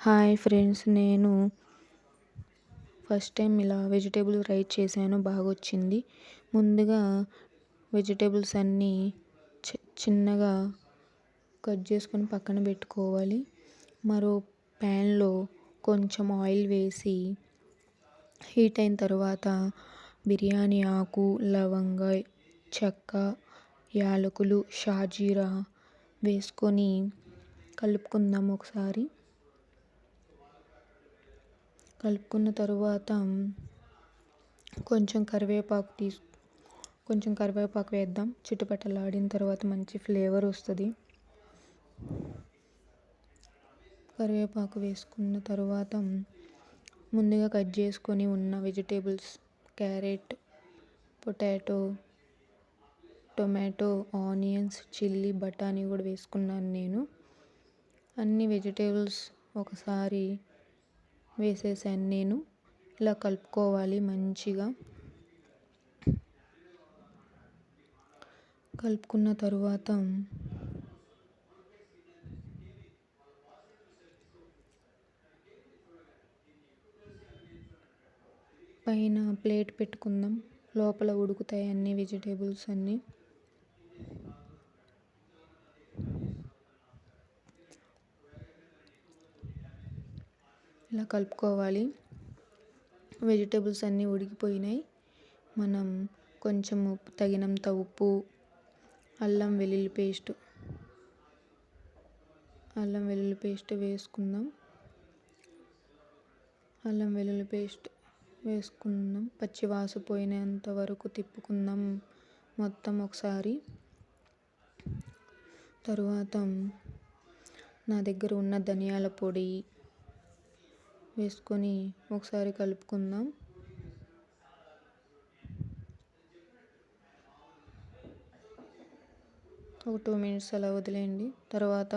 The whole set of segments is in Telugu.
హాయ్ ఫ్రెండ్స్, నేను ఫస్ట్ టైం ఇలా వెజిటేబుల్ రైస్ చేశాను. బాగా వచ్చింది. ముందుగా వెజిటేబుల్స్ అన్నీ చిన్నగా కట్ చేసుకొని పక్కన పెట్టుకోవాలి. మరో ప్యాన్లో కొంచెం ఆయిల్ వేసి హీట్ అయిన తర్వాత బిర్యానీ ఆకు, లవంగ, చెక్క, యాలకులు, షాజీరా వేసుకొని కలుపుకుందాం. ఒకసారి కలుపుకున్న తర్వాత కొంచెం కరివేపాకు వేద్దాం. చిటపటలాడిన తర్వాత మంచి ఫ్లేవర్ వస్తుంది. కరివేపాకు వేసుకున్న తర్వాత ముందుగా కట్ చేసుకొని ఉన్న vegetables carrot, potato, tomato, onions, chilli, బఠానీ కూడా వేసుకున్నాను. నేను అన్ని వెజిటేబుల్స్ ఒకసారి వేసేసాను. నేను ఇలా కలుపుకోవాలి. మంచిగా కలుపుకున్న తర్వాత పైన ప్లేట్ పెట్టుకుందాం. లోపల ఉడుకుతాయి అన్ని వెజిటేబుల్స్ అన్నీ. ఇలా కలుపుకోవాలి. వెజిటేబుల్స్ అన్నీ ఉడికిపోయినాయి. మనం కొంచెం తగినంత ఉప్పు, అల్లం వెల్లుల్లి పేస్ట్ వేసుకుందాం. పచ్చి వాసన పోయినంత వరకు తిప్పుకుందాం మొత్తం ఒకసారి. తరువాత నా దగ్గర ఉన్న ధనియాల పొడి వేసుకొని ఒకసారి కలుపుకుందాం. ఒక 2 minutes అలా వదిలేయండి. తర్వాత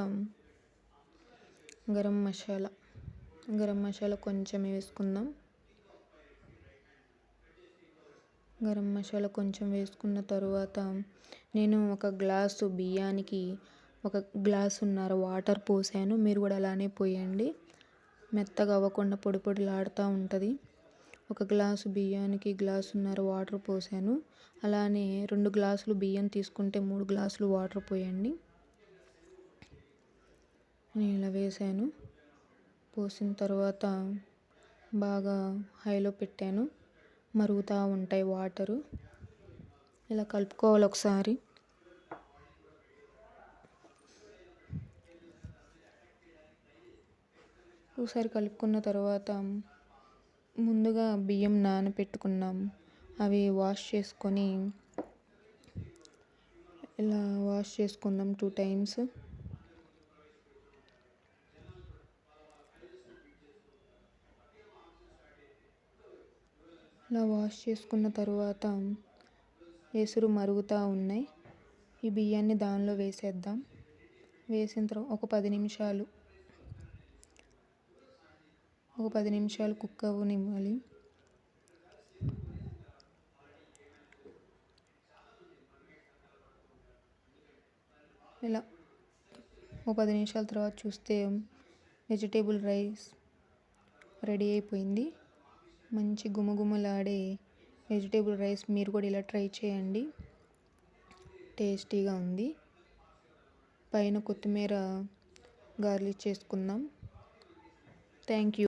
గరం మసాలా కొంచెం వేసుకుందాం. గరం మసాలా కొంచెం వేసుకున్న తర్వాత నేను ఒక గ్లాసు బియ్యానికి 1 గ్లాసున్నర వాటర్ పోసాను. మీరు కూడా అలానే పోయండి. మెత్తగా అవ్వకుండా పొడి పొడిలాడుతూ ఉంటుంది. 1 గ్లాసు బియ్యానికి గ్లాసున్నర వాటర్ పోసాను. అలానే 2 గ్లాసులు బియ్యం తీసుకుంటే 3 గ్లాసులు వాటర్ పోయండి. నేను ఇలా వేసాను. పోసిన తర్వాత బాగా హైలో పెట్టాను. మరుగుతూ ఉంటాయి వాటరు. ఇలా కలుపుకోవాలి. ఒకసారి కలుపుకున్న తర్వాత ముందుగా బియ్యం నానబెట్టుకున్నాం. అవి వాష్ చేసుకుందాం 2 times. ఇలా వాష్ చేసుకున్న తర్వాత ఎసురు మరుగుతూ ఉన్నాయి. ఈ బియ్యాన్ని దానిలో వేసేద్దాం. వేసిన తర్వాత ఒక 10 నిమిషాలు కుక్ అవ్వనివ్వాలి. ఇలా ఒక 10 నిమిషాల తర్వాత చూస్తే వెజిటేబుల్ రైస్ రెడీ అయిపోయింది. మంచి గుమగుమలాడే వెజిటేబుల్ రైస్ మీరు కూడా ఇలా ట్రై చేయండి. టేస్టీగా ఉంది. పైన కొత్తిమీర గార్నిష్ చేసుకుందాం. Thank you.